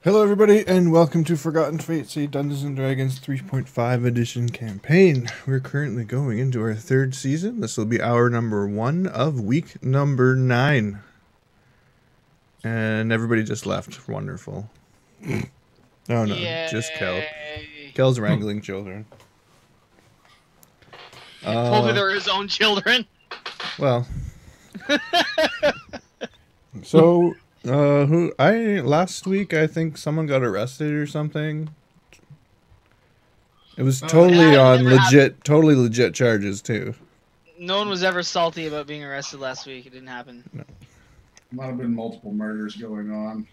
Hello everybody and welcome to Forgotten Fates, a Dungeons & Dragons 3.5 edition campaign. We're currently going into our third season. This will be hour number 1 of week number 9. And everybody just left. Wonderful. Oh no, Yay. just Kel. Kel's wrangling children. Told me they were his own children. Well. So... last week I think someone got arrested or something. It was totally totally legit charges too. No one was ever salty about being arrested last week. It didn't happen. No. Might have been multiple murders going on.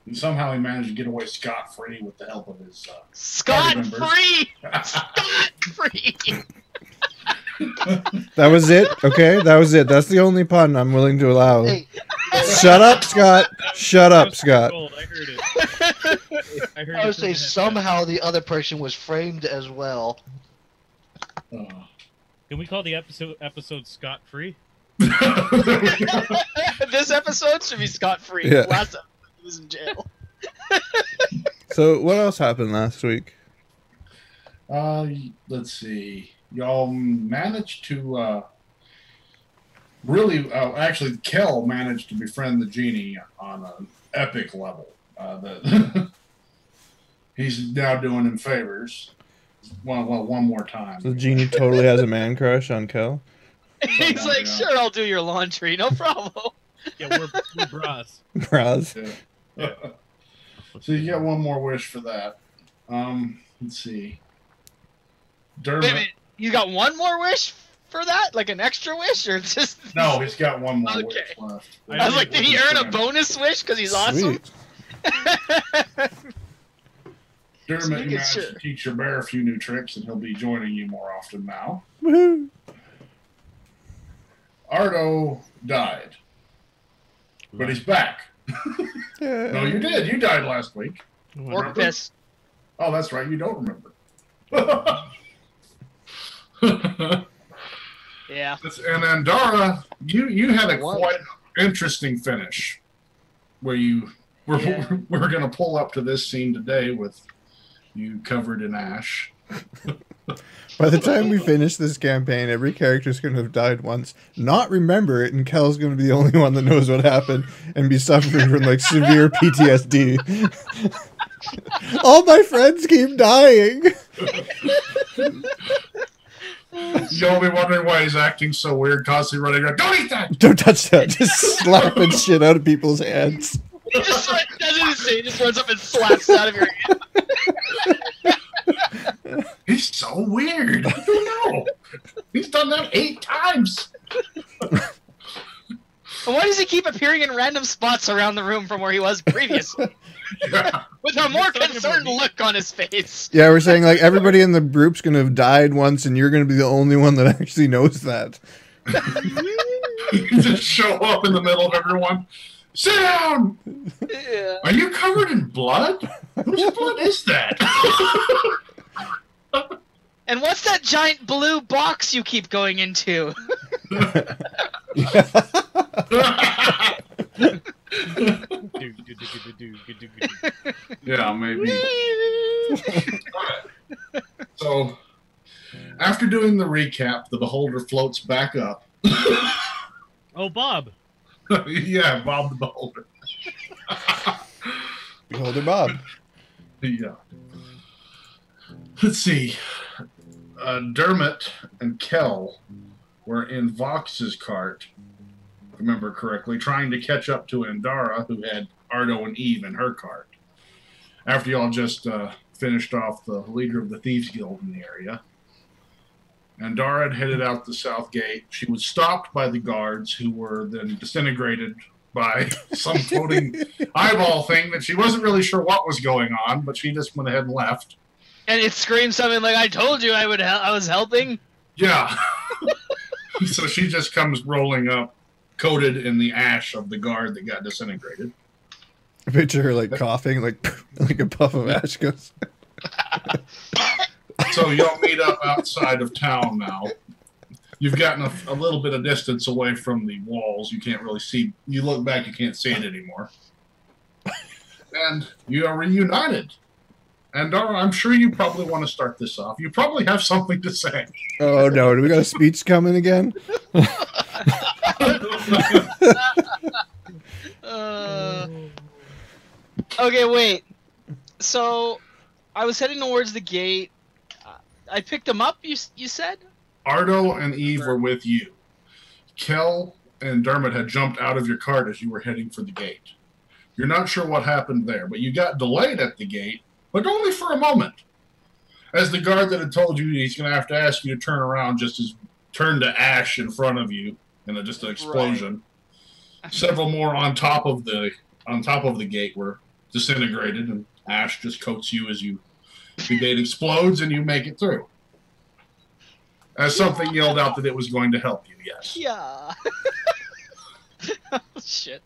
And somehow he managed to get away scot-free with the help of his Scot-free! Scot-free! That was it? Okay, that was it. That's the only pun I'm willing to allow. Hey. Shut up, Scott. Shut up, Scott. I heard it. I would say somehow the other person was framed as well. Can we call the episode Scot Free? This episode should be scot-free. Yeah. Last episode he was in jail. So, what else happened last week? Let's see. Y'all managed to actually, Kel managed to befriend the genie on an epic level. He's now doing him favors. One more time. So the genie totally has a man crush on Kel? He's like, sure, I'll do your laundry. No problem. Yeah, we're bras. Bras. Yeah. So you get one more wish for that. Let's see. Dermot. Wait a minute. You got one more wish for that? Like an extra wish? Or just... No, he's got one more Okay. wish left. I was like, did he earn a bonus wish because he's awesome? Sweet. Dermot, you managed Sure. to teach your bear a few new tricks, and he'll be joining you more often now. Woohoo. Ardo died, but he's back. Yeah. No, you did. You died last week. Orc piss. Oh, that's right. You don't remember. Yeah. And Andara, you had a quite interesting finish, where we're going to pull up to this scene today with you covered in ash. By the time we finish this campaign, every character's going to have died once, not remember it, and Kel's going to be the only one that knows what happened and be suffering from like severe PTSD. All my friends keep dying. You'll be wondering why he's acting so weird, constantly running around. Don't eat that! Don't touch that. Just slapping shit out of people's hands. He just like, doesn't even say, he just runs up and slaps it out of your hand. He's so weird. I don't know. He's done that 8 times. And why does he keep appearing in random spots around the room from where he was previously? Yeah. With a more concerned look on his face. Yeah, we're saying like everybody in the group's going to have died once and you're going to be the only one that actually knows that. You just show up in the middle of everyone. Sit down! Yeah. Are you covered in blood? Whose blood is that? And what's that giant blue box you keep going into? Yeah, maybe. So, after doing the recap, the beholder floats back up. Oh, Bob. Yeah, Bob the Beholder. Beholder Bob. Yeah. Let's see. Dermot and Kel were in Vox's cart, if I remember correctly, trying to catch up to Andara, who had Ardo and Eve in her cart. After y'all just finished off the leader of the Thieves Guild in the area. Andara had headed out the south gate. She was stopped by the guards, who were then disintegrated by some floating eyeball thing that she wasn't really sure what was going on, but she just went ahead and left. And it screams something like, I told you I was helping. Yeah. So she just comes rolling up, coated in the ash of the guard that got disintegrated. I picture her like coughing, like a puff of ash goes. So y'all meet up outside of town now. You've gotten a little bit of distance away from the walls. You can't really see. You look back, you can't see it anymore. And you are reunited. Andara, I'm sure you probably want to start this off. You probably have something to say. Oh no, do we got a speech coming again? Okay, wait. So, I was heading towards the gate. I picked him up, you said? Ardo and Eve were with you. Kel and Dermot had jumped out of your cart as you were heading for the gate. You're not sure what happened there, but you got delayed at the gate, but only for a moment. As the guard that had told you he's going to have to ask you to turn around just as turned to ash in front of you, and just an explosion. Right. Several more on top of the gate were disintegrated, and ash just coats you as the gate explodes and you make it through. As something yelled out that it was going to help you, yes. Yeah. Oh, shit.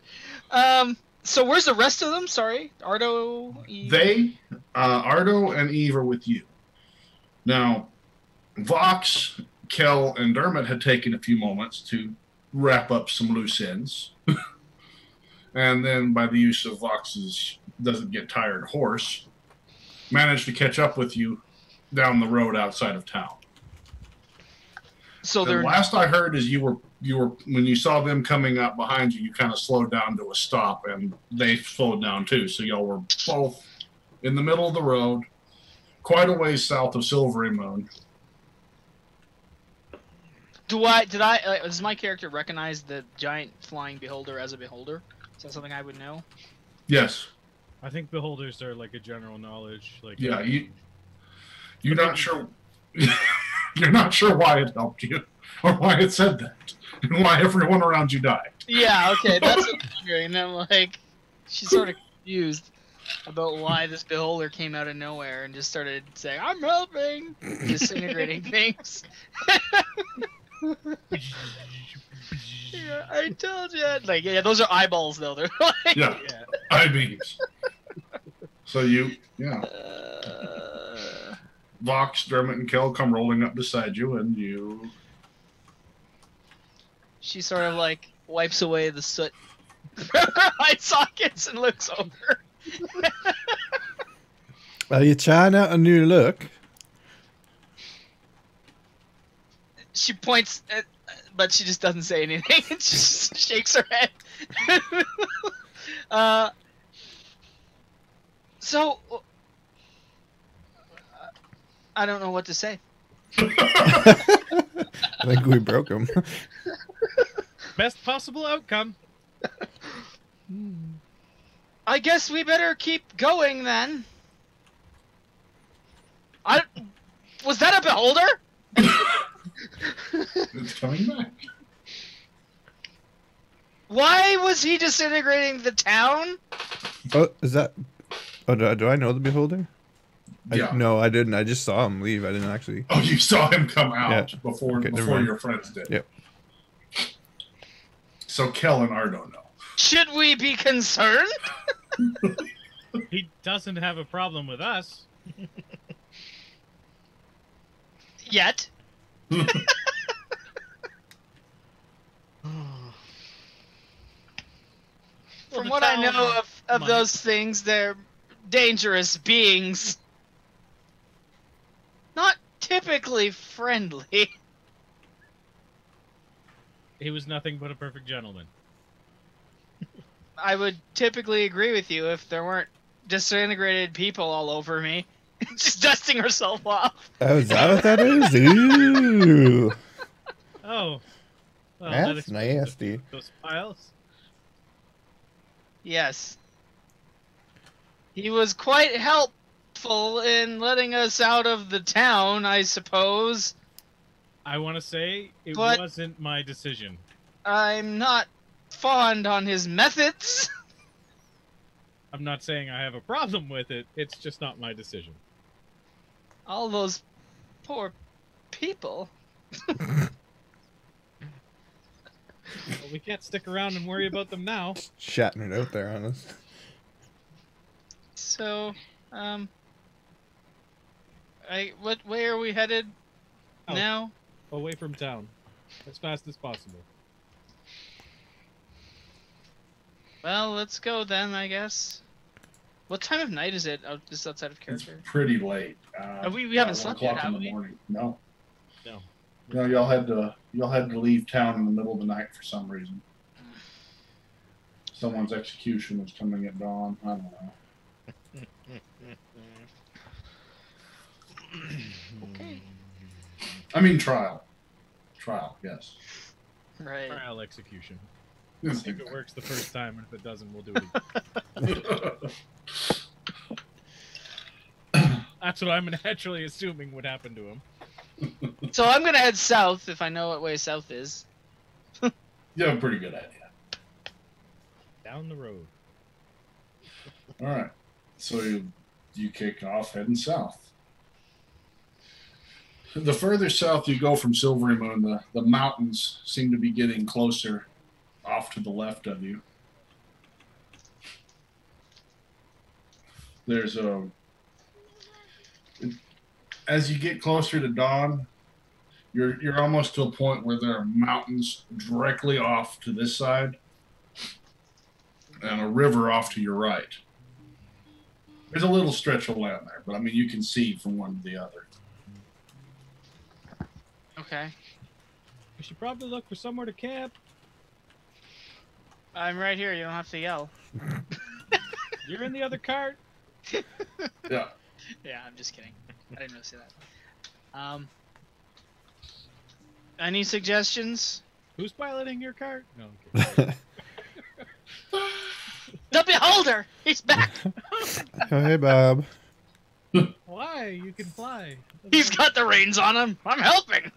So where's the rest of them? Sorry. Ardo, Eve? Ardo and Eve are with you. Now, Vox, Kel, and Dermot had taken a few moments to wrap up some loose ends. And then by the use of Vox's doesn't get tired horse, managed to catch up with you down the road outside of town. So the last I heard is you were when you saw them coming up behind you, you kind of slowed down to a stop, and they slowed down too. So y'all were both in the middle of the road, quite a ways south of Silvery Moon. Does my character recognize the giant flying beholder as a beholder? Is that something I would know? Yes. I think beholders are like a general knowledge. Like yeah, you're not sure. You're not sure why it helped you, or why it said that, and why everyone around you died. Yeah, okay, that's what I'm wondering. And I'm like, she's sort of confused about why this beholder came out of nowhere and just started saying, "I'm helping," disintegrating things. Yeah, I told you. Like, yeah, those are eyeballs, though. They're like, yeah, eye beams. So Vox, Dermot, and Kel come rolling up beside you, and you... She sort of, like, wipes away the soot from her eye sockets and looks over. Are you trying out a new look? She points at... But she just doesn't say anything. She just shakes her head. So... I don't know what to say. I think we broke him. Best possible outcome. I guess we better keep going then. Was that a beholder? It's coming back. Why was he disintegrating the town? Oh, is that... Oh, do I know the beholder? Yeah. No, I didn't. I just saw him leave. I didn't actually... Oh, you saw him come out before your friends did. Yep. So Kel and Ardo know. Should we be concerned? He doesn't have a problem with us. Yet. From what I know of those things, they're dangerous beings. Not typically friendly. He was nothing but a perfect gentleman. I would typically agree with you if there weren't disintegrated people all over me. Just dusting herself off. Oh, is that what that is? Ooh. Oh. Well, that's nasty. Those piles? Yes. He was quite helpful in letting us out of the town, I suppose. I want to say it wasn't my decision. I'm not fond on his methods. I'm not saying I have a problem with it. It's just not my decision. All those poor people. Well, we can't stick around and worry about them now. Shouting it out there on us. So, what way are we headed now? Away from town, as fast as possible. Well, let's go then, I guess. What time of night is it? Just outside of It's character. pretty late. We haven't about slept 1 yet, o'clock have in the we? morning. No. No. No, y'all had to leave town in the middle of the night for some reason. Someone's execution was coming at dawn. I don't know. Okay. I mean trial. Trial, yes. Right. Trial execution. See if it works the first time, and if it doesn't, we'll do it again. That's what I'm naturally assuming would happen to him. So I'm gonna head south if I know what way south is. You have a pretty good idea. Down the road. All right. So you kick off heading south. The further south you go from Silvery Moon, the mountains seem to be getting closer off to the left of you. There's as you get closer to dawn, you're almost to a point where there are mountains directly off to this side and a river off to your right. There's a little stretch of land there, but I mean you can see from one to the other. Okay. We should probably look for somewhere to camp. I'm right here. You don't have to yell. You're in the other cart. Yeah. Yeah, I'm just kidding. I didn't really say that. Any suggestions? Who's piloting your cart? No. Okay. The Beholder! He's back! Oh, hey, Bob. Why? You can fly. He's got the reins on him! I'm helping!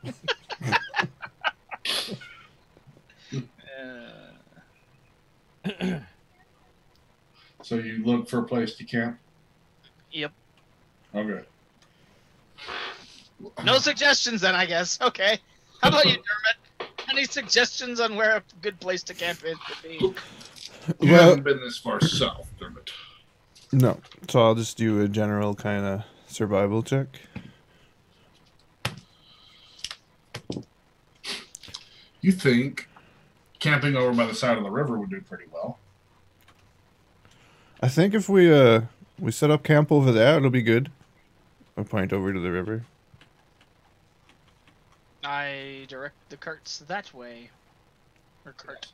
So you look for a place to camp? Yep. Okay. No suggestions then, I guess. Okay. How about you, Dermot? Any suggestions on where a good place to camp is would be? You Well- haven't been this far south, Dermot. No. So I'll just do a general kind of survival check. You think camping over by the side of the river would do pretty well. I think if we set up camp over there, it'll be good. I'll point over to the river. I direct the carts that way. Or cart.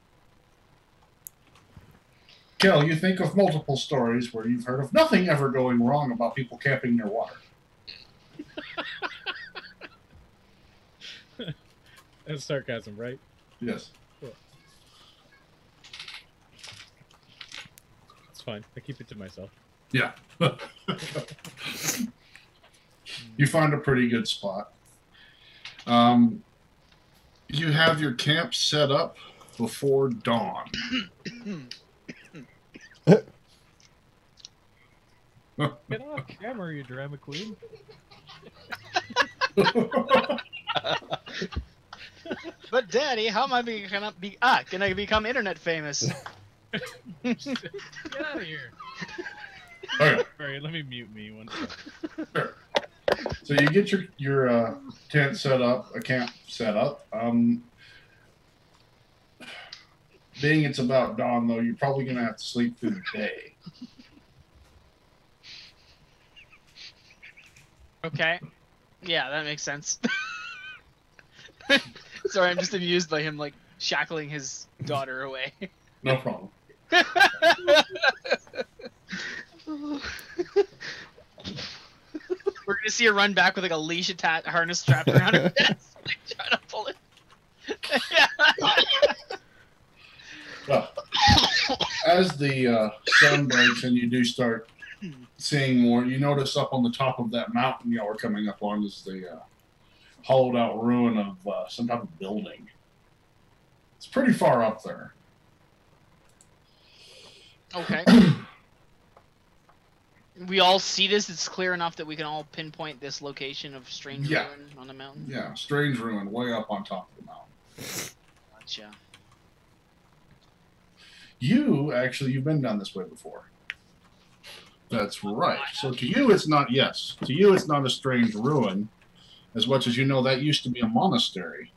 Kel, you think of multiple stories where you've heard of nothing ever going wrong about people camping near water. That's sarcasm, right? Yes. It's fine. I keep it to myself. Yeah. You find a pretty good spot. You have your camp set up before dawn. Get off camera, you drama queen. But Daddy, how am I gonna become internet famous? Get out of here. Okay. Alright, let me mute me one second. Sure. So you get your tent set up, a camp set up. Being it's about dawn, though, you're probably going to have to sleep through the day. Okay. Yeah, that makes sense. Sorry, I'm just amused by him, like, shackling his daughter away. No problem. We're gonna see her run back with like a leash harness strapped around her head, like, trying to pull it. Well, as the sun breaks and you do start seeing more, you notice up on the top of that mountain y'all are coming up on is the hollowed out ruin of some type of building. It's pretty far up there. Okay. We all see this. It's clear enough that we can all pinpoint this location of strange Yeah. ruin on the mountain. Yeah, strange ruin way up on top of the mountain. Gotcha. You've been down this way before. That's right. So to you, it's not, yes. To you, it's not a strange ruin, as much as you know that used to be a monastery.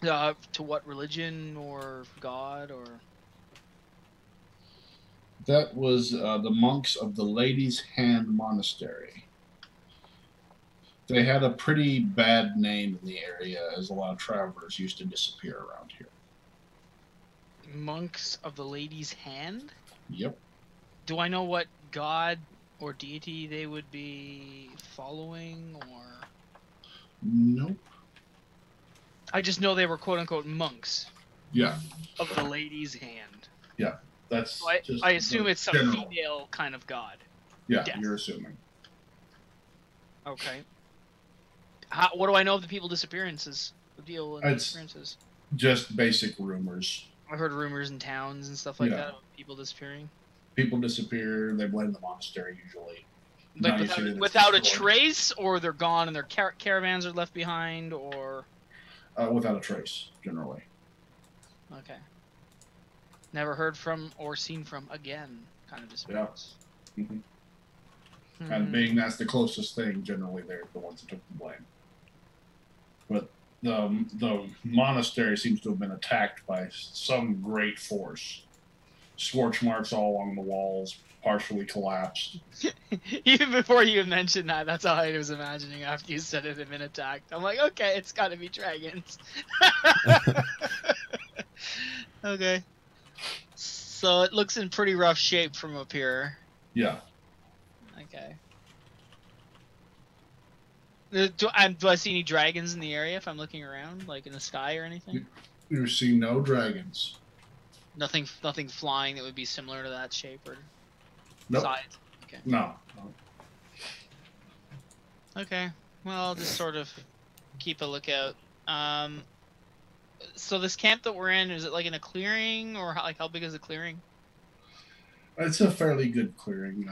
To what religion or god or? That was the monks of the Lady's Hand Monastery. They had a pretty bad name in the area, as a lot of travelers used to disappear around here. Monks of the Lady's Hand? Yep. Do I know what god or deity they would be following, or? Nope. I just know they were quote-unquote monks. Yeah. Of the Lady's Hand. Yeah. That's. So I assume it's some female kind of god. Yeah, Yes. you're assuming. Okay. What do I know of the people disappearances? The deal and disappearances. Just basic rumors. I've heard rumors in towns and stuff like that of people disappearing. People disappear. They blame the monastery usually. Like without a trace, or they're gone and their caravans are left behind, or. Without a trace, generally. Okay. Never heard from or seen from again, kind of disappearance. Yeah. Mm-hmm. And being that's the closest thing, generally they're the ones that took the blame. But the monastery seems to have been attacked by some great force. Scorch marks all along the walls, partially collapsed. Even before you mentioned that, that's how I was imagining after you said it had been attacked. I'm like, okay, it's got to be dragons. Okay. So it looks in pretty rough shape from up here. Yeah. Okay. Do I see any dragons in the area if I'm looking around, like in the sky or anything? You see no dragons. Nothing flying that would be similar to that shape or size? Okay. No. Okay. Well, I'll just sort of keep a lookout. So this camp that we're in, is it like in a clearing, or how big is the clearing? It's a fairly good clearing.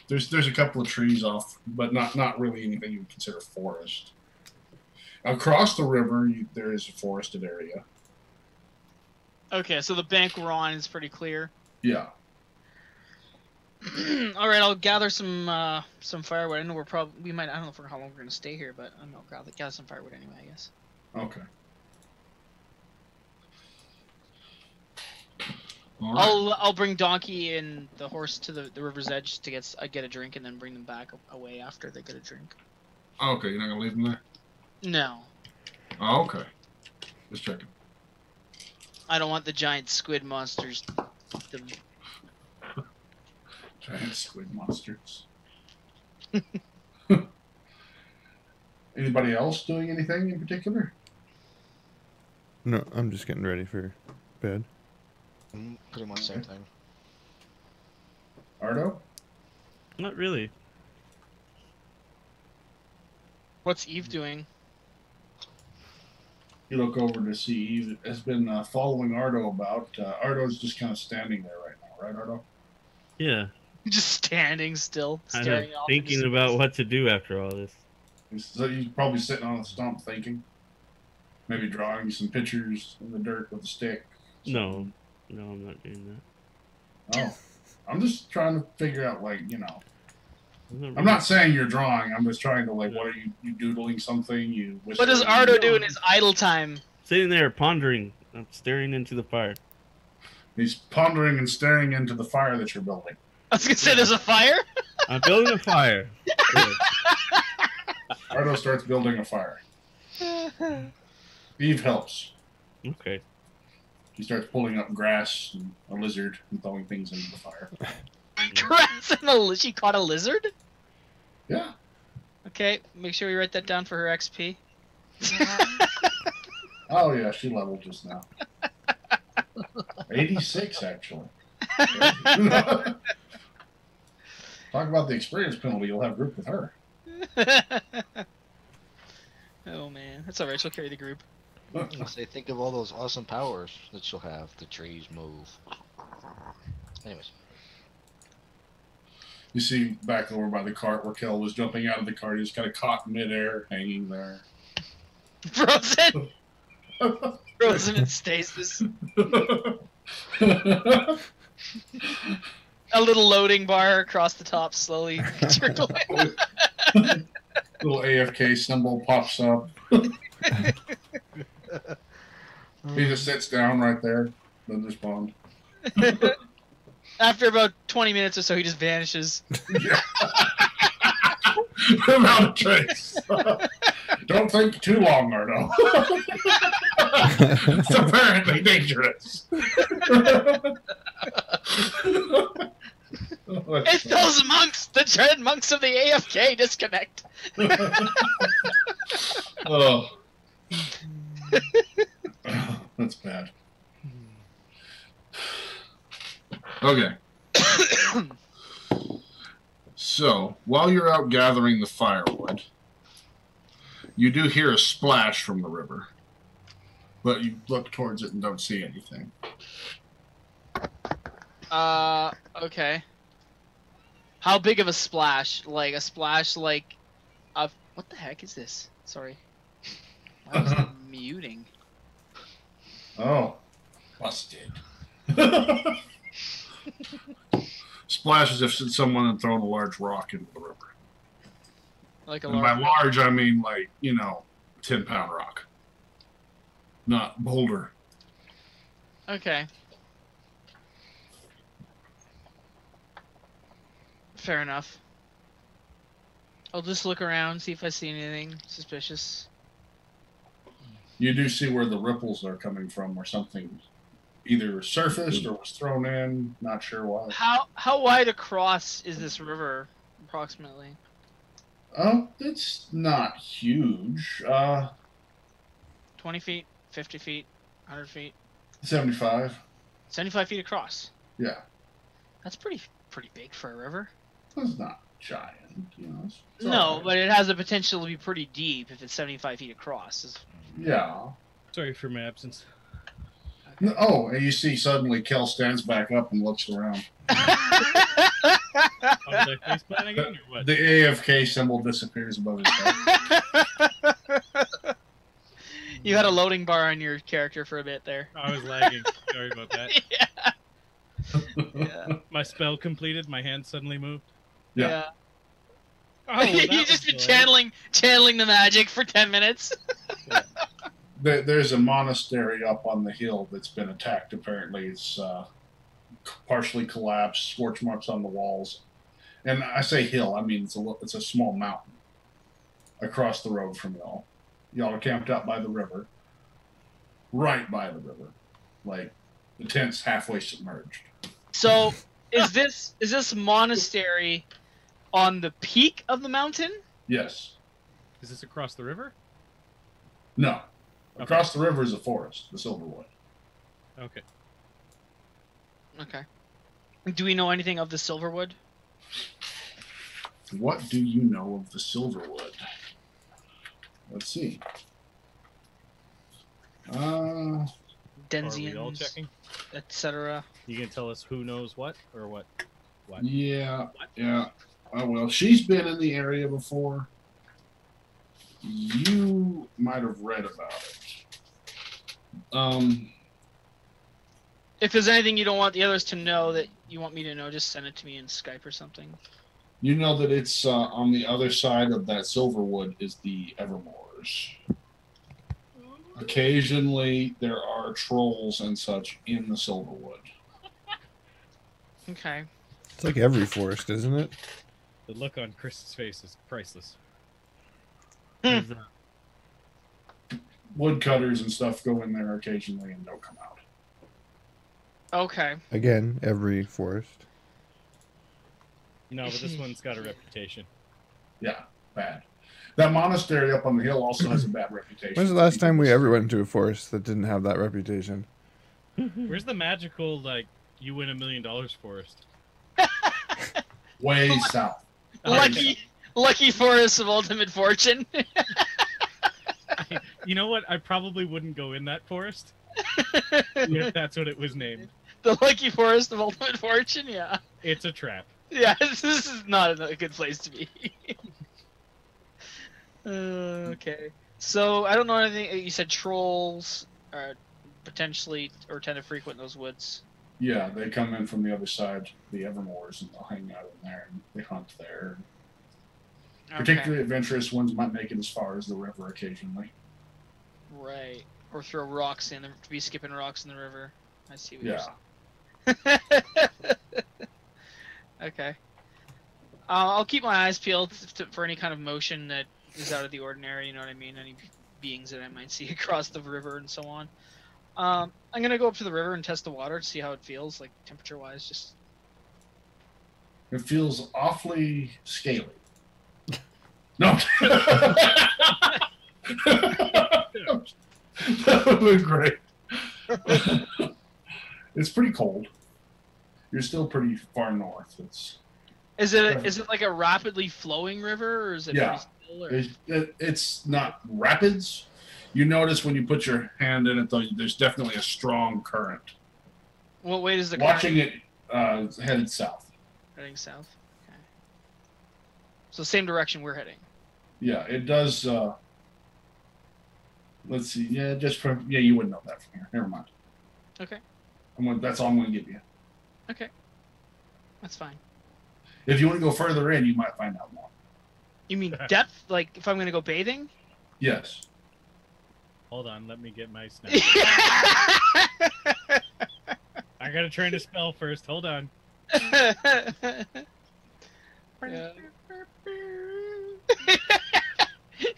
There's a couple of trees off, but not really anything you would consider forest. Across the river, there is a forested area. Okay, so the bank we're on is pretty clear. Yeah. All right, I'll gather some firewood. I know we might. I don't know for how long we're gonna stay here, but I don't know. Gather some firewood anyway, I guess. Okay. I'll bring Donkey and the horse to the river's edge to get a drink, and then bring them back away after they get a drink. Okay, you're not gonna leave them there? No. Oh, okay. Just checking. I don't want the giant squid monsters. Giant squid monsters. Anybody else doing anything in particular? No, I'm just getting ready for bed. Pretty much same thing. Ardo? Not really. What's Eve doing? You look over to see Eve has been following Ardo about. Ardo's just kind of standing there right now, right, Ardo? Yeah. Just standing still, staring off. Thinking about what to do after all this. So he's probably sitting on a stump thinking. Maybe drawing some pictures in the dirt with a stick. No, I'm not doing that. Oh. I'm just trying to figure out, I'm I'm not saying you're drawing. I'm just trying to, what are you doodling something? What does Ardo do in his idle time? Sitting there pondering. I'm staring into the fire. He's pondering and staring into the fire that you're building. I was gonna say there's a fire? I'm building a fire. Ardo starts building a fire. Eve helps. Okay. He starts pulling up grass and a lizard and throwing things into the fire. Grass and she caught a lizard? Yeah. Okay, make sure we write that down for her XP. Oh yeah, she leveled just now. 86 actually. Talk about the experience penalty. You'll have group with her. Oh man, that's alright. She'll carry the group. Say, think of all those awesome powers that she'll have. The trees move. Anyways. You see back over by the cart where Kel was jumping out of the cart. He was kind of caught midair, hanging there. Frozen! Frozen in stasis. A little loading bar across the top slowly trickling. Little AFK symbol pops up. He just sits down right there, doesn't respond. After about 20 minutes or so, he just vanishes. Without a trace. Don't think too long, Ardo. It's apparently dangerous. It's those monks, the dread monks of the AFK disconnect. Oh. That's bad. Okay. So, while you're out gathering the firewood, you do hear a splash from the river. But you look towards it and don't see anything. Okay. How big of a splash? Like a splash like of what the heck is this? Sorry. Why was it muting? Oh. Busted. Splash as if someone had thrown a large rock into the river. Like a And by large large, I mean like, 10-pound rock. Not boulder. Okay. Fair enough. I'll just look around, see if I see anything suspicious. You do see where the ripples are coming from, or something either surfaced or was thrown in. Not sure why. How wide across is this river, approximately? Oh, it's not huge. 20 feet, 50 feet, 100 feet, 75. 75 feet across. Yeah, That's pretty big for a river. it's not giant. It's No, all right. but it has the potential to be pretty deep if it's 75 feet across. Yeah. Sorry for my absence. Oh, and you see suddenly Kel stands back up and looks around. Oh, did I face plant again or what? The AFK symbol disappears above his head. You had a loading bar on your character for a bit there. I was lagging. Sorry about that. Yeah. My spell completed. My hand suddenly moved. Yeah. Oh, well, that You was just been delayed. channeling the magic for 10 minutes. There's a monastery up on the hill that's been attacked. Apparently, it's partially collapsed, scorch marks on the walls. And I say hill, I mean it's a small mountain across the road from y'all. Y'all are camped out by the river, right by the river, like the tent's halfway submerged. So, is this monastery on the peak of the mountain? Yes. Is this across the river? No. Across the river is a forest, the Silverwood. Okay. Okay. Do we know anything of the Silverwood? What do you know of the Silverwood? Let's see. Are we all Denzians, checking? etc. You can tell us who knows what or what? What? Yeah, yeah. Oh, well, she's been in the area before. You might have read about it. If there's anything you don't want the others to know that you want me to know, just send it to me in Skype or something. You know that it's on the other side of that Silverwood is the Evermores. Occasionally, there are trolls and such in the Silverwood. Okay. It's like every forest, isn't it? The look on Chris's face is priceless. Hmm. Woodcutters and stuff go in there occasionally and don't come out. Okay. Again, every forest. No, but this one's got a reputation. Yeah, bad. That monastery up on the hill also has a bad reputation. When's the last time we ever went to a forest that didn't have that reputation? Where's the magical, like, you win $1 million forest? Way south. Lucky forest of ultimate fortune. You know what? I probably wouldn't go in that forest if that's what it was named. The lucky forest of ultimate fortune. Yeah. It's a trap. Yeah. This is not a good place to be. Okay. So I don't know anything. You said trolls are potentially or tend to frequent those woods. Yeah, they come in from the other side, the Evermores, and they'll hang out in there and they hunt there. Okay. Particularly adventurous ones might make it as far as the river occasionally. Right. Or throw rocks in. To be skipping rocks in the river. I see what Yeah. you're saying. Okay. I'll keep my eyes peeled for any kind of motion that is out of the ordinary. You know what I mean? Any beings that I might see across the river and so on. I'm gonna go up to the river and test the water to see how it feels, like temperature-wise. Just. It feels awfully scaly. No. That would be great. It's pretty cold. You're still pretty far north. Is it like a rapidly flowing river, or is it pretty still? Or? It's not rapids. You notice when you put your hand in it, though, there's definitely a strong current. What way does the Watching it headed south. Heading south. Okay. So same direction we're heading. Yeah, it does. Let's see. Yeah, you wouldn't know that from here. Never mind. Okay. That's all I'm going to give you. Okay. That's fine. If you want to go further in, you might find out more. You mean depth? Like if I'm going to go bathing? Yes. Hold on, let me get my snap. I gotta train a spell first. Hold on. Yeah.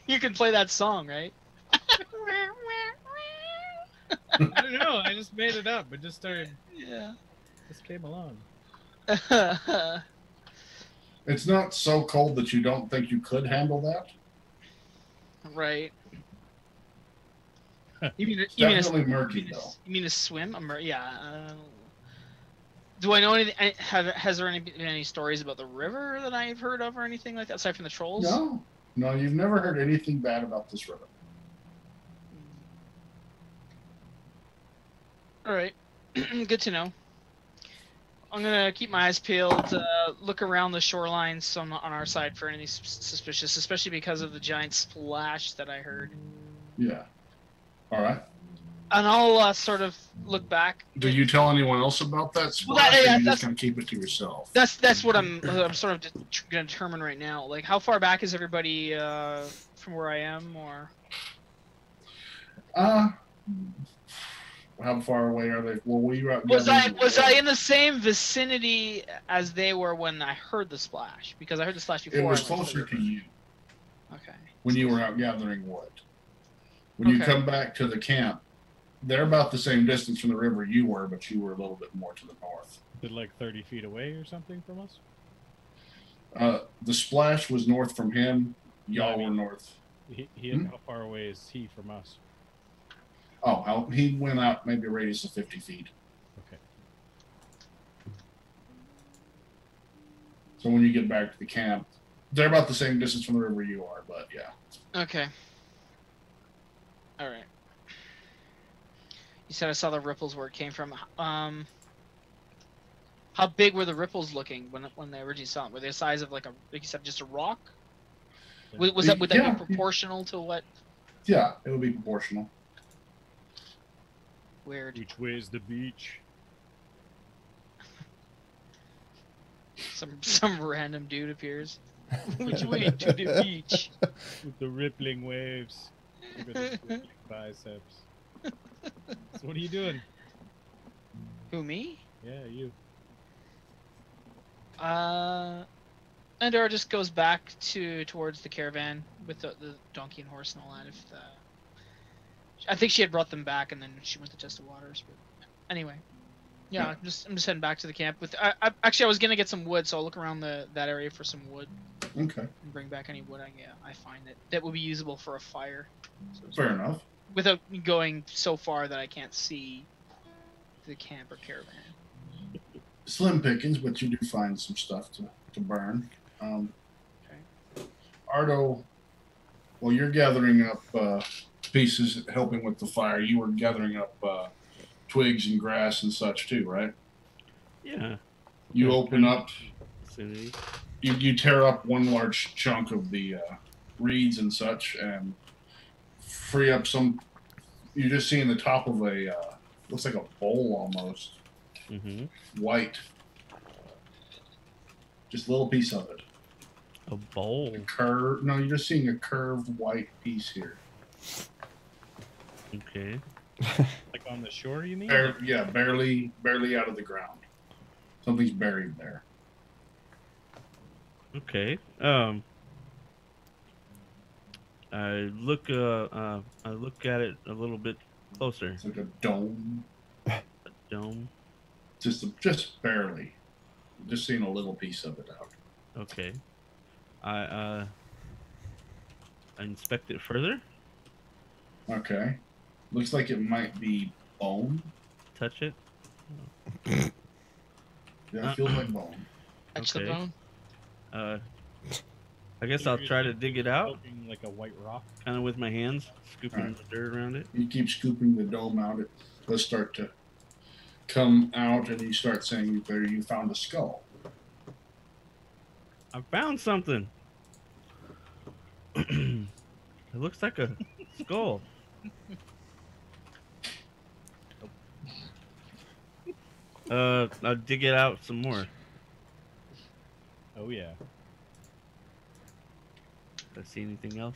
You can play that song, right? I don't know. I just made it up. It just started. Yeah. Just came along. It's not so cold that you don't think you could handle that. Right. It's definitely murky, though. You mean a swim? Yeah. Do I know anything? Has there been any stories about the river that I've heard of or anything like that, aside from the trolls? No, you've never heard anything bad about this river. All right. Good to know. I'm gonna keep my eyes peeled, look around the shorelines on our side for anything suspicious, especially because of the giant splash that I heard. Yeah. All right. And I'll sort of look back. Do you tell anyone else about that splash, or you just gonna keep it to yourself? That's what I'm sort of gonna determine right now. Like, how far back is everybody from where I am, or? How far away are they? Well, was I in the same vicinity as they were when I heard the splash? Because I heard the splash before. It was closer to you. Okay. When you were out gathering wood. When you come back to the camp, they're about the same distance from the river you were, but you were a little bit more to the north. Is it like 30 feet away or something from us? The splash was north from him. Y'all were north. How far away is he from us? Oh, he went out maybe a radius of 50 feet. Okay. So when you get back to the camp, they're about the same distance from the river you are, but yeah. Okay. All right. You said I saw the ripples where it came from. How big were the ripples looking when they originally saw it? Were they the size of like you said, just a rock? Would that be proportional to what? Yeah, it would be proportional. Weird. Which way is the beach? Some random dude appears. Which way to the beach? With the rippling waves. Look at his rippling biceps. So what are you doing? Who, me? Yeah, you. Andara just goes back towards the caravan with the donkey and horse and all that. I think she had brought them back, and then she went to test the waters. But anyway, yeah, I'm just heading back to the camp. Actually, I was gonna get some wood, so I'll look around that area for some wood. Okay. And bring back any wood I find that would be usable for a fire. Fair enough. Without going so far that I can't see the camp or caravan. Slim pickings, but you do find some stuff to burn. Okay. Ardo, well, you're gathering up pieces, helping with the fire. You were gathering up twigs and grass and such too, right? Yeah. You open up. Vicinity. You tear up one large chunk of the reeds and such, and free up some. You're just seeing the top of a looks like a bowl almost. Mm-hmm. White. Just a little piece of it. A bowl. No, you're just seeing a curved white piece here. Okay. Like on the shore, you mean? Yeah, barely out of the ground. Something's buried there. Okay. I look at it a little bit closer. It's like a dome, Dome. just barely. Just seeing a little piece of it out. Okay. I inspect it further. Okay. Looks like it might be bone. Touch it. Yeah, it feels like bone. Touch the Okay. bone. I guess I'll try to dig it out, Poking like a white rock. kind of with my hands, scooping Alright. the dirt around it. You keep scooping the dome out. It does start to come out, and you start saying there you found a skull. I found something. It looks like a skull. I'll dig it out some more. Oh yeah. Did I see anything else?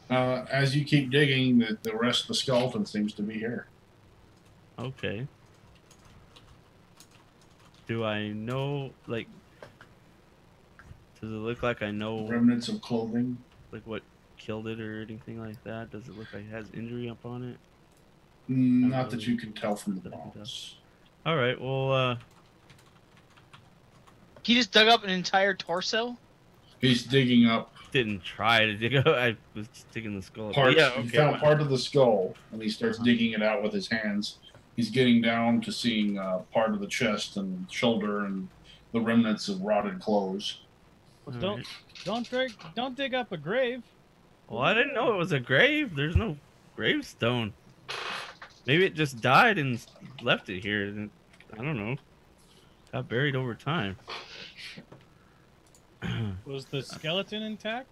As you keep digging, the rest of the skeleton seems to be here. Okay. Do I know, like, does it look like I know, Remnants of clothing. like, what killed it or anything like that? Does it look like it has injury up on it? Not that you can tell from the That I can tell. bones. All right, well, He just dug up an entire torso. He's digging up didn't try to dig out. I was just digging the skull. up. parts. Yeah, He okay. found part of the skull, and he starts Uh-huh. digging it out with his hands. He's getting down to seeing part of the chest and shoulder and the remnants of rotted clothes. Well, All right. don't dig up a grave. Well, I didn't know it was a grave. There's no gravestone. Maybe it just died and left it here. And I don't know. Got buried over time. Was the skeleton intact?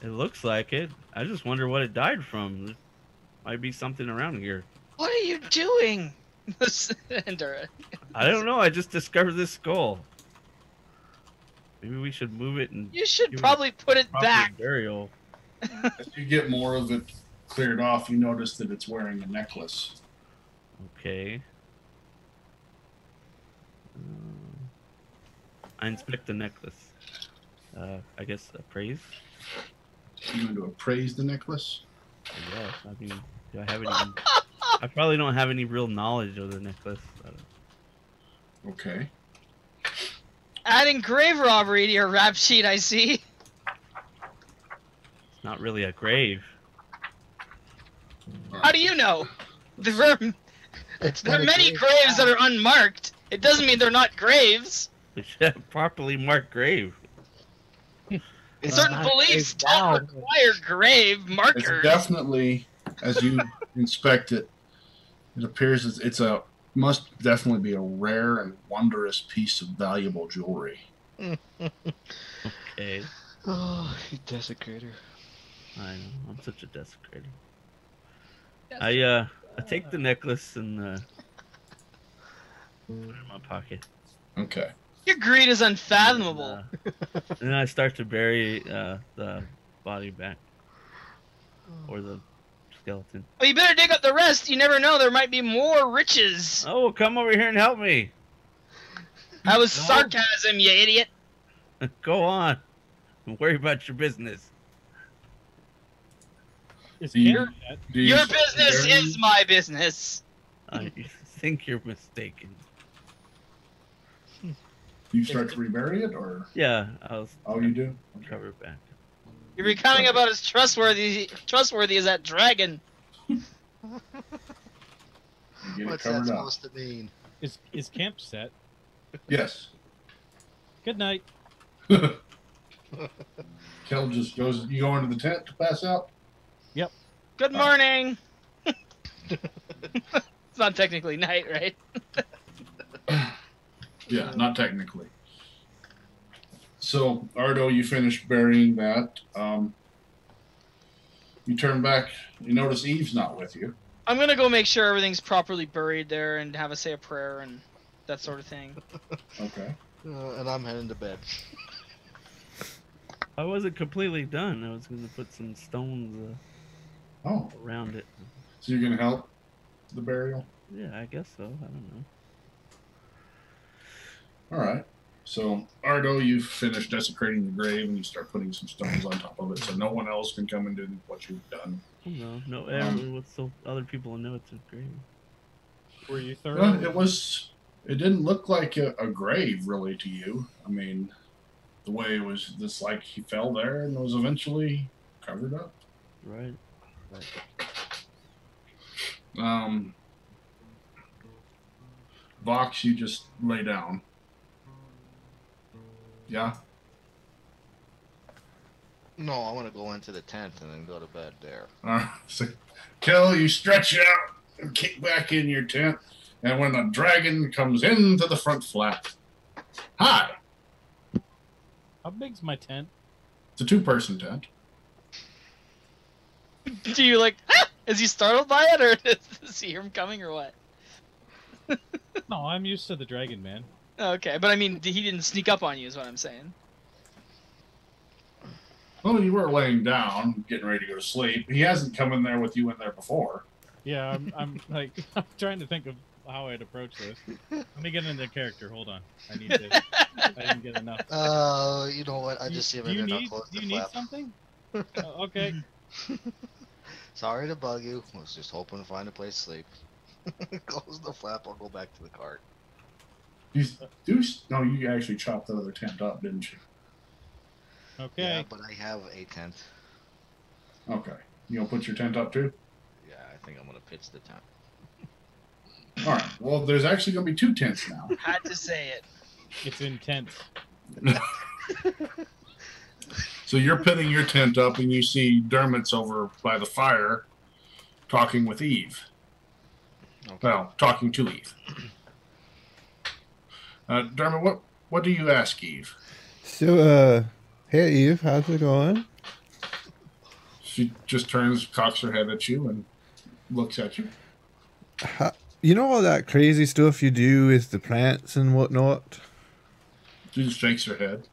It looks like it. I just wonder what it died from. There might be something around here. What are you doing? Andara. I don't know. I just discovered this skull. Maybe we should move it and You should Give it probably put it proper back. burial. As you get more of it cleared off, you notice that it's wearing a necklace. Okay. I inspect the necklace. I guess appraise. You going to appraise the necklace? I guess. I mean, do I have any? I probably don't have any real knowledge of the necklace. I don't- Okay. Adding grave robbery to your rap sheet, I see. It's not really a grave. How do you know? There are It's there are not a many grave. graves that are unmarked. It doesn't mean they're not graves. We should have a properly marked grave. It's Certain not a beliefs grave don't now. require grave It's markers. definitely, as you inspect it, it appears it's a must definitely be a rare and wondrous piece of valuable jewelry. Okay. Oh, you desecrator. I know. I'm such a desecrator. I take the necklace and put it in my pocket. Okay. Your greed is unfathomable. And then I start to bury the body back, or the skeleton. Well, you better dig up the rest. You never know. There might be more riches. Oh, come over here and help me. That was sarcasm, you idiot. Go on. Don't worry about your business. Is Do you- Karen dead? Do you Your start business burying- is my business. I think you're mistaken. Do you start to rebury it, or Yeah, I'll oh, you do? cover it back. You're becoming about as trustworthy as that dragon. You get What's it that covered up. supposed to mean? Is camp set? Yes. Good night. Kel just goes. You go into the tent to pass out. Good morning. It's not technically night, right? Yeah, not technically. So, Ardo, you finish burying that. You turn back. You notice Eve's not with you. I'm gonna go make sure everything's properly buried there and have a say a prayer and that sort of thing. Okay. And I'm heading to bed. I wasn't completely done. I was going to put some stones Oh, around it. so you're gonna help the burial? Yeah, I guess so. I don't know. All right. So, Ardo, you've finished desecrating the grave and you start putting some stones on top of it so no one else can come and do what you've done. No, everyone what's so other people know it's a grave. Were you thorough? Well, it didn't look like a grave really to you. I mean, the way it was just like he fell there and was eventually covered up. Right. Vox, you just lay down. Yeah? No, I want to go into the tent and then go to bed there. So, Kel, you stretch out and kick back in your tent, and when the dragon comes into the front flap, hi! How big's my tent? It's a 2-person tent. Do you like? Is he startled by it, or does he hear him coming, or what? No, I'm used to the dragon, man. Okay, but I mean, he didn't sneak up on you, is what I'm saying. Well, you were laying down, getting ready to go to sleep. He hasn't come in there with you in there before. Yeah, I'm like, I'm trying to think of how I'd approach this. Let me get into character. Hold on. I didn't get enough. You know what? I just see him in there not close Do the you need flap. something? Okay. Sorry to bug you. I was just hoping to find a place to sleep. Close the flap. I'll go back to the cart. No, you actually chopped the other tent up, didn't you? Okay. Yeah, but I have a tent. Okay. You gonna put your tent up too? Yeah, I think I'm gonna pitch the tent. All right. Well, there's actually gonna be 2 tents now. Had to say it. It's intense. So you're pitting your tent up, and you see Dermot's over by the fire, talking with Eve. Okay. Well, talking to Eve. Dermot, what do you ask Eve? So, hey Eve, how's it going? She just turns, cocks her head at you, and looks at you. You know all that crazy stuff you do with the plants and whatnot? She just shakes her head.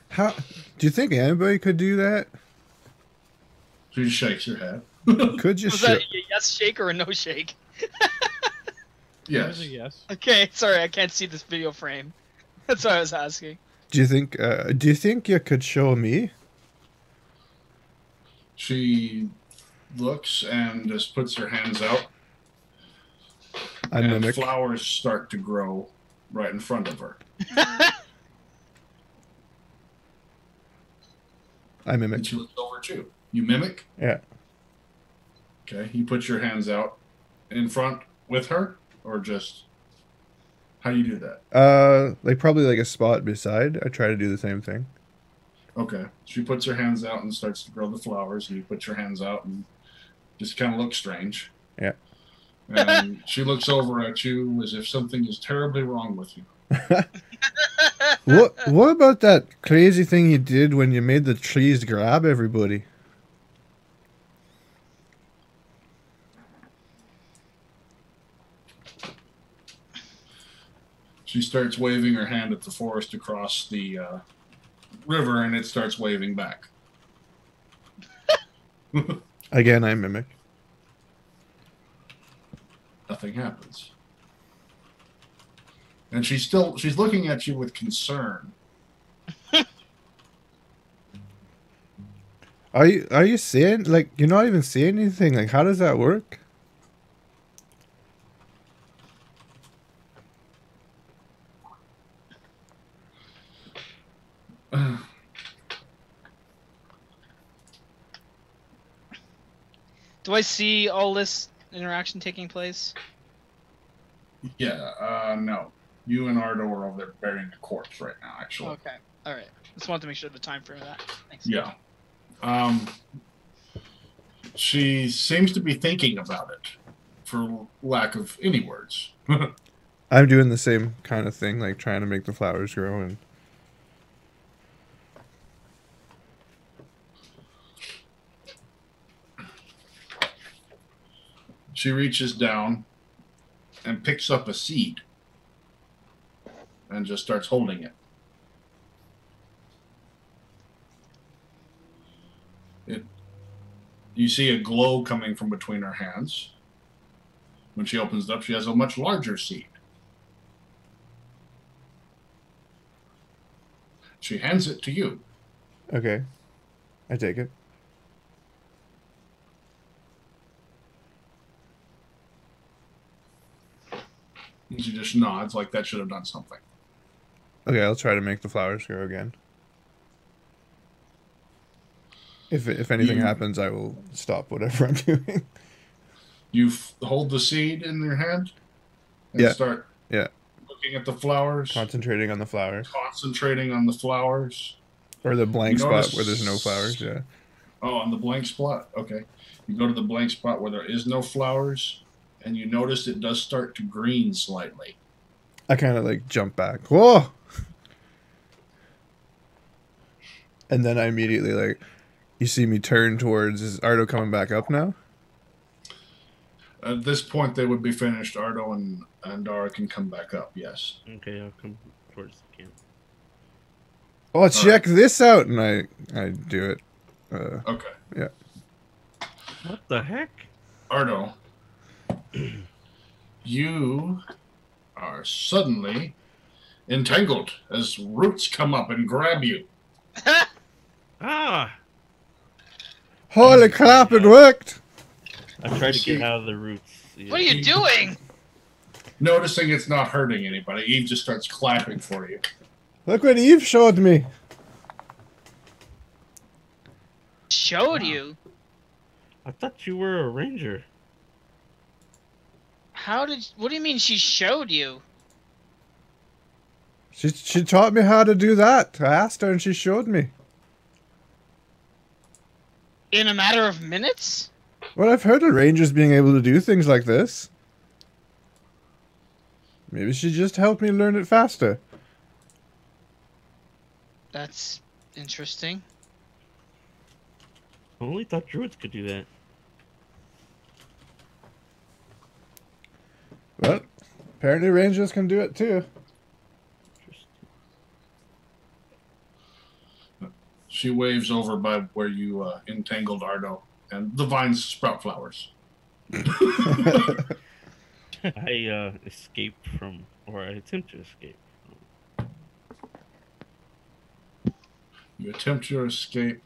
How do you think anybody could do that? She just shakes her head. Could you Was that a yes shake or a no shake? That Yes. was a yes. Okay, sorry, I can't see this video frame. That's what I was asking. Do you think you could show me? She looks and just puts her hands out, I and mimic. flowers start to grow right in front of her. I And mimic. she looks over at you. You mimic? Yeah. Okay. You put your hands out in front with her, or just how do you do that? Like probably like a spot beside. I try to do the same thing. Okay. She puts her hands out and starts to grow the flowers, and you put your hands out and just kind of look strange. Yeah. And she looks over at you as if something is terribly wrong with you. What about that crazy thing you did when you made the trees grab everybody? She starts waving her hand at the forest across the river, and it starts waving back. Again, I mimic. Nothing happens. And she's looking at you with concern. Are you saying, like, you're not even saying anything? Like, how does that work? Do I see all this interaction taking place? Yeah, no. You and Ardo are over there burying the corpse right now, actually. Okay, all right. Just wanted to make sure the time frame of that. Thanks. Yeah. She seems to be thinking about it, for lack of any words. I'm doing the same kind of thing, like trying to make the flowers grow and. She reaches down and picks up a seed and just starts holding it. You see a glow coming from between her hands. When she opens it up, she has a much larger seed. She hands it to you. Okay. I take it. And she just nods like that should have done something. Okay, I'll try to make the flowers grow again. If anything happens, I will stop whatever I'm doing. You hold the seed in your hand and start looking at the flowers. Concentrating on the flowers. Concentrating on the flowers. Or the blank spot where there's no flowers, yeah. Oh, on the blank spot? Okay. You go to the blank spot where there is no flowers, and you notice it does start to green slightly. I kind of like jump back. Whoa! And then I immediately like, you see me turn towards, is Ardo coming back up now? At this point, they would be finished. Ardo and Andara can come back up, yes. Okay, I'll come towards the camp. Oh, check this out! And I do it. Okay. Yeah. What the heck? Ardo, you are suddenly entangled as roots come up and grab you. Ah! Holy crap, it worked! I tried to get out of the roots. Yeah. What are you doing? Noticing it's not hurting anybody, Eve just starts clapping for you. Look what Eve showed me! Showed you? I thought you were a ranger. What do you mean she showed you? She taught me how to do that. I asked her and she showed me. In a matter of minutes? Well, I've heard of rangers being able to do things like this. Maybe she just helped me learn it faster. That's interesting. I only thought druids could do that. Well, apparently rangers can do it too. She waves over by where you entangled Ardo, and the vines sprout flowers. I escaped from, or I attempt to escape. You attempt your escape.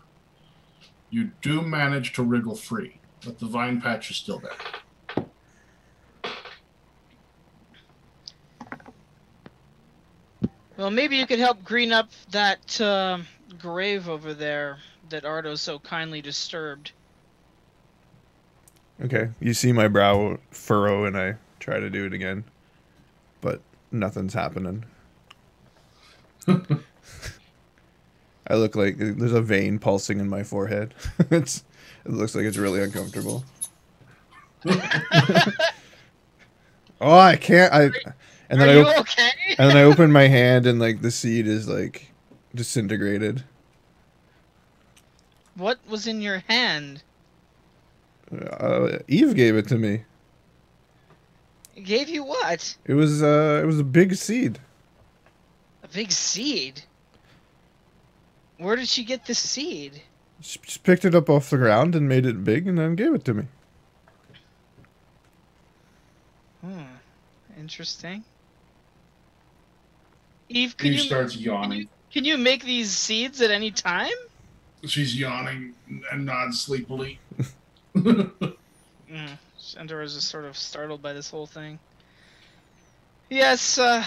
You do manage to wriggle free, but the vine patch is still there. Well, maybe you could help green up that grave over there that Ardo so kindly disturbed. Okay, you see my brow furrow and I try to do it again. But nothing's happening. I look like there's a vein pulsing in my forehead. It looks like it's really uncomfortable. Oh, I can't. And then okay? And then I open my hand and like the seed is like disintegrated. What was in your hand? Eve gave it to me. Gave you what? It was a big seed. A big seed? Where did she get this seed? She just picked it up off the ground and made it big and then gave it to me. Interesting. Eve, can Eve you starts yawning. Can you make these seeds at any time? She's yawning and nods sleepily. Andara is just sort of startled by this whole thing. Yes, I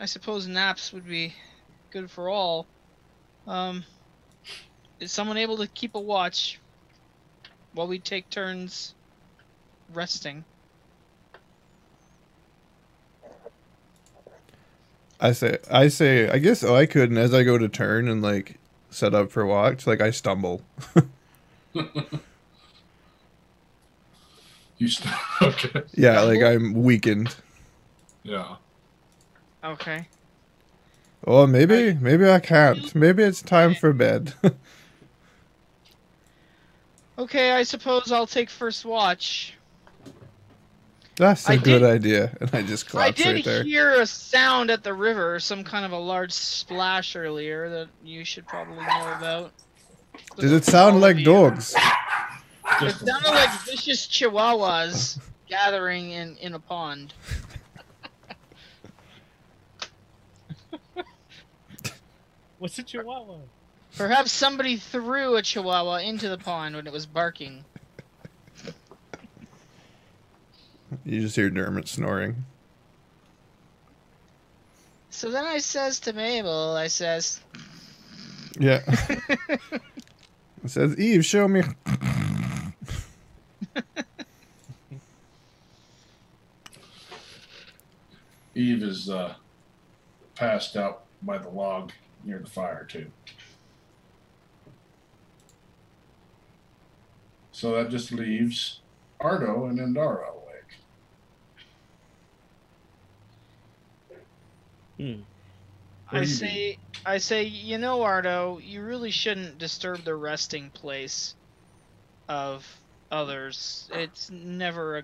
suppose naps would be good for all. Is someone able to keep a watch while we take turns resting? I say, I guess I could, and as I go to turn and like set up for watch, like I stumble. Okay. Yeah, like I'm weakened. Yeah. Okay. Oh, maybe I can't. Maybe it's time for bed. Okay, I suppose I'll take first watch. That's a good idea. And I just collapse right there. I did hear a sound at the river, some kind of a large splash earlier that you should probably know about. Did it sound like dogs? It sounded like vicious chihuahuas gathering in a pond. What's a chihuahua? Perhaps somebody threw a chihuahua into the pond when it was barking. You just hear Dermot snoring. So then I says to Mabel, I says, Yeah. It says, Eve, show me. Eve is passed out by the log near the fire, too. So that just leaves Ardo and Andara awake. What do you do? I say, you know, Ardo, you really shouldn't disturb the resting place of others. It's never a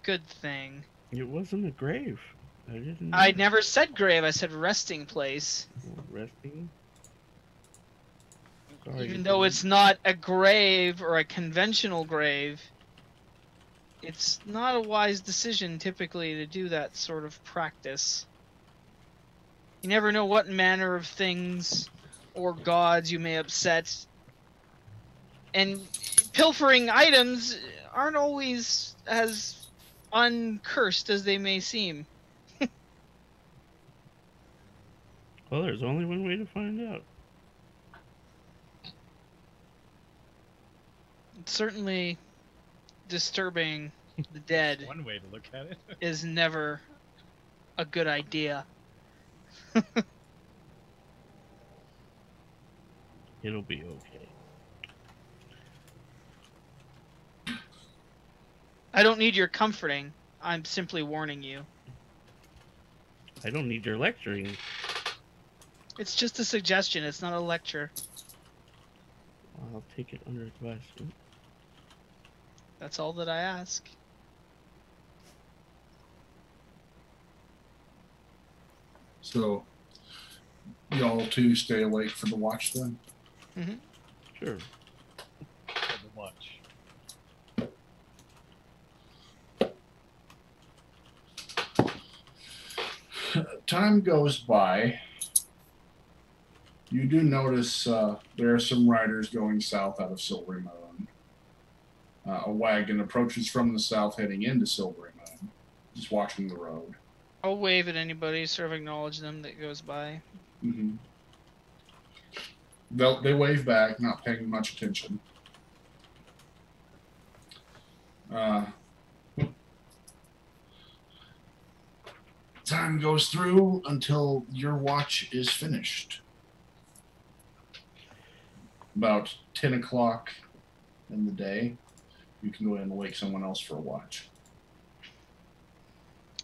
good thing. It wasn't a grave. I didn't know. I never said grave, I said resting place. Resting? Sorry. Even though it's not a grave or a conventional grave, it's not a wise decision typically to do that sort of practice. You never know what manner of things or gods you may upset. And pilfering items aren't always as uncursed as they may seem. Well, there's only one way to find out. It's certainly disturbing the dead One way to look at it. is never a good idea. It'll be okay. I don't need your comforting. I'm simply warning you. I don't need your lecturing. It's just a suggestion. It's not a lecture. I'll take it under advisement. That's all that I ask. So, y'all two stay awake for the watch then? Mm-hmm. Sure. For the watch. Time goes by. You do notice there are some riders going south out of Silvery Moon. A wagon approaches from the south heading into Silvery Moon, just watching the road. I'll wave at anybody, sort of acknowledge them that goes by. Mm-hmm. They wave back, not paying much attention. Time goes through until your watch is finished. About 10 o'clock in the day, you can go ahead and wake someone else for a watch.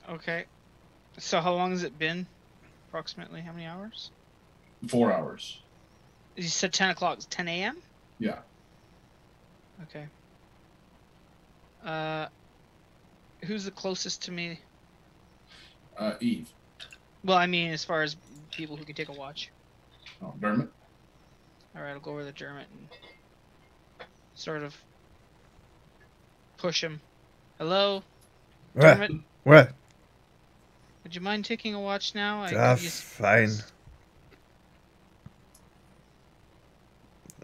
Okay. So how long has it been? Approximately how many hours? 4 hours. You said 10 o'clock. 10 a.m.? Yeah. Okay. Who's the closest to me? Eve. Well, I mean, as far as people who can take a watch. Oh, Dermot. Alright, I'll go over to Dermot and sort of push him. Hello? Dermot? What? Would you mind taking a watch now? Fine.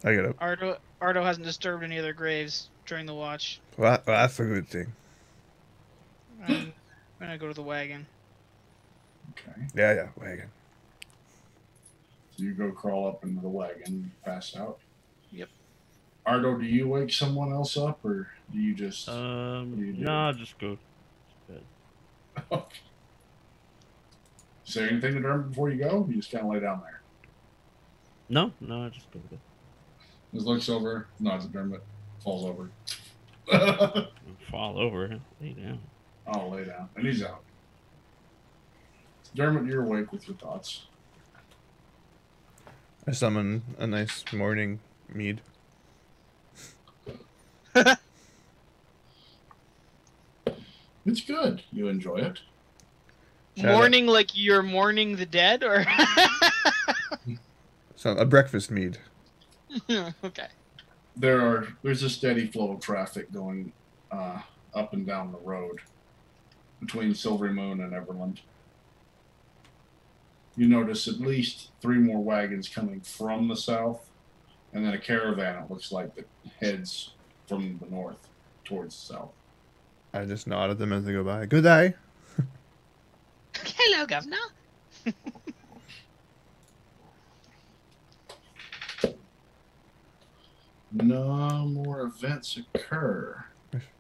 I get up. Ardo hasn't disturbed any other graves during the watch. Well, that's a good thing. I'm gonna go to the wagon. Okay. Yeah, wagon. So you go crawl up into the wagon and pass out. Yep. Ardo, do you wake someone else up, or do you just... No, I'll just go to bed. Okay. Say anything to Dermot before you go? You just kind of lay down there. No, I just go to bed. Just looks over, nods at Dermot, falls over. Fall over, lay down. I'll lay down. And he's out. Dermot, you're awake with your thoughts. I summon a nice morning mead. It's good. You enjoy it. Mourning like you're mourning the dead, or? So a breakfast mead. Okay. There's a steady flow of traffic going up and down the road between Silvery Moon and Everland. you notice at least 3 more wagons coming from the south, and then a caravan, it looks like, that heads from the north towards the south. I just nod at them as they go by. Good day. Hello, Governor. No more events occur.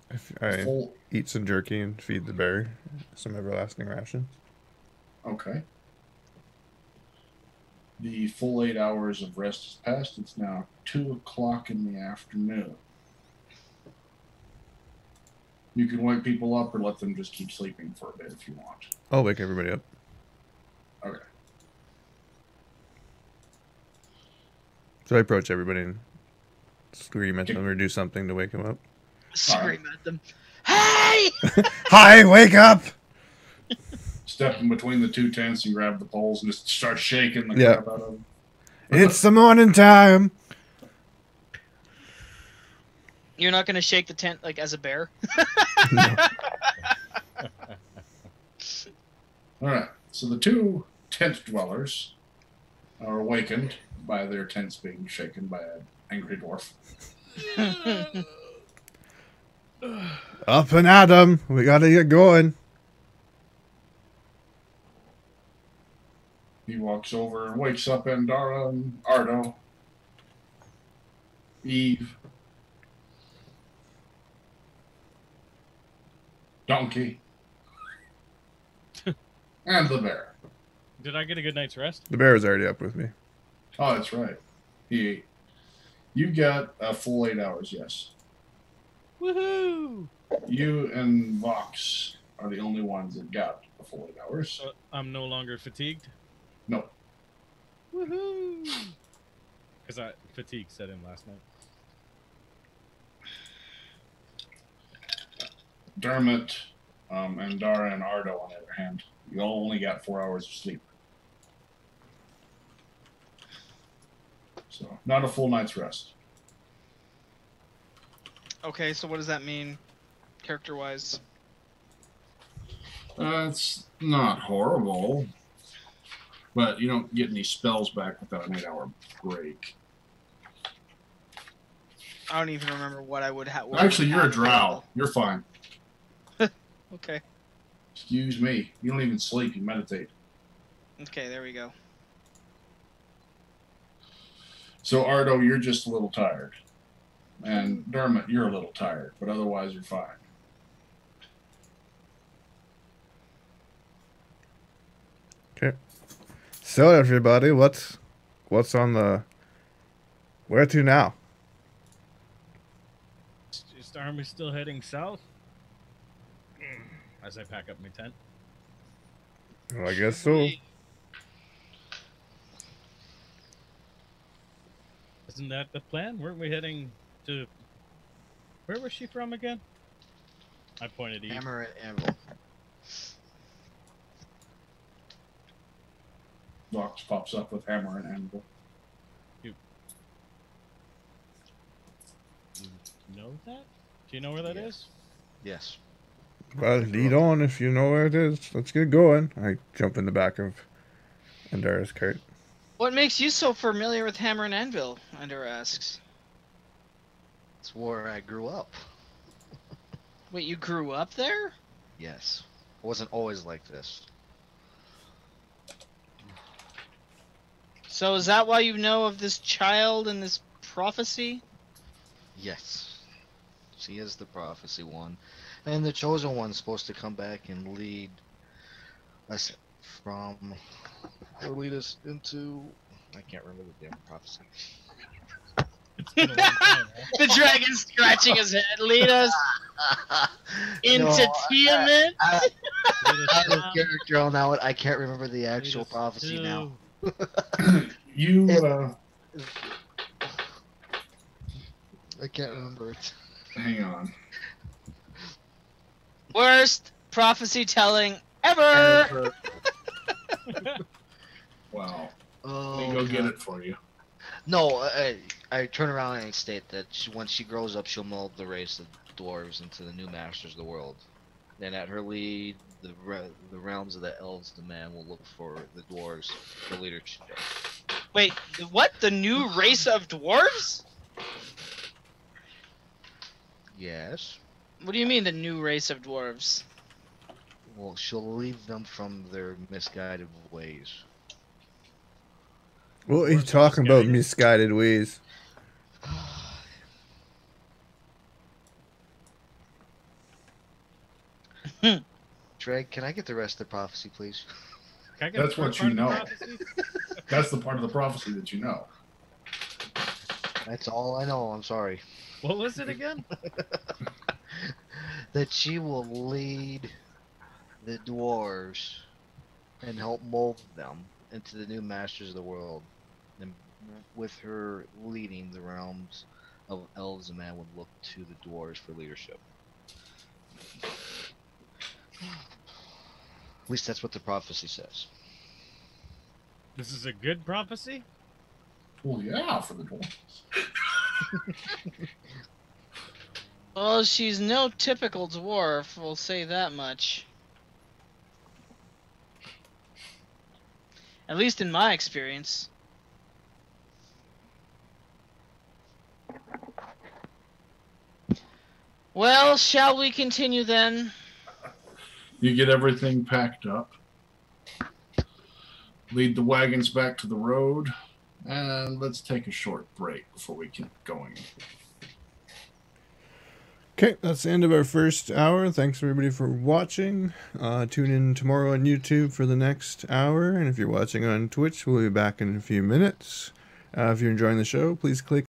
If I Full, eat some jerky and feed the bear some everlasting rations. okay. The full 8 hours of rest has passed. It's now 2 o'clock in the afternoon. You can wake people up or let them just keep sleeping for a bit if you want. I'll wake everybody up. Okay. So I approach everybody and scream at them or do something to wake them up. Scream at them. Hey! Hi, wake up! Step in between the 2 tents and grab the poles and just start shaking the Yeah. crap out of them. It's the morning time. You're not gonna shake the tent like as a bear? No. Alright, so the 2 tent dwellers are awakened by their tents being shaken by an angry dwarf. Up and at 'em. We gotta get going. He walks over and wakes up Andara and Ardo, Eve, Donkey, and the bear. Did I get a good night's rest? The bear is already up with me. Oh, that's right. You got a full 8 hours, yes. Woohoo! You and Vox are the only ones that got a full 8 hours. So I'm no longer fatigued. No. Woohoo! Because fatigue set in last night. Dermot, Andara, and Ardo, on the other hand, you all only got 4 hours of sleep. So, not a full night's rest. Okay, so what does that mean, character-wise? It's not horrible, but you don't get any spells back without an 8-hour break. I don't even remember what I would have. Actually, you're a drow. You're fine. Okay. Excuse me. You don't even sleep. You meditate. Okay, there we go. So, Ardo, you're just a little tired. And Dermot, you're a little tired, but otherwise you're fine. Okay. So everybody, what's on the where to now? Is the army still heading south? As I pack up my tent. Well, I guess so. Isn't that the plan? Weren't we heading to... Where was she from again? I pointed east. Hammer and anvil. Vox pops up with hammer and anvil. You know that? Do you know where that is? Yes. Well, lead on if you know where it is. Let's get going. I jump in the back of Andara's cart. What makes you so familiar with Hammer and Anvil? Andara asks. It's where I grew up. Wait, you grew up there? Yes. It wasn't always like this. So is that why you know of this child and this prophecy? Yes. She is the prophecy one. And the chosen one's supposed to come back and lead us from... or lead us into... I can't remember the damn prophecy. It's been a long time, huh? The dragon scratching his head. Lead us into No, Tiamat? Out of character on that one. I can't remember the actual prophecy now. You, I can't remember it. hang on. Worst prophecy telling ever! Wow. Oh, Let me go get God. it for you. No, I turn around and state that once she grows up, she'll mold the race of dwarves into the new masters of the world. Then at her lead, the realms of the elves, the man will look for the dwarves for leadership. Wait, what? The new race of dwarves? Yes. What do you mean, the new race of dwarves? Well, she'll lead them from their misguided ways. What are you talking about, misguided ways? Sragg, can I get the rest of the prophecy, please? Can I get That's the what first you part of know. the prophecy? That's the part of the prophecy that you know. That's all I know. I'm sorry. What was it again? That she will lead the dwarves and help mold them into the new masters of the world. And with her leading, the realms of elves and man would look to the dwarves for leadership. At least that's what the prophecy says. This is a good prophecy? Well, yeah, for the dwarves. Well, she's no typical dwarf, we'll say that much. At least in my experience. Well, shall we continue then? You get everything packed up. Lead the wagons back to the road. And let's take a short break before we keep going. Okay, that's the end of our first hour. Thanks everybody for watching. Tune in tomorrow on YouTube for the next hour. And if you're watching on Twitch, we'll be back in a few minutes. If you're enjoying the show, please click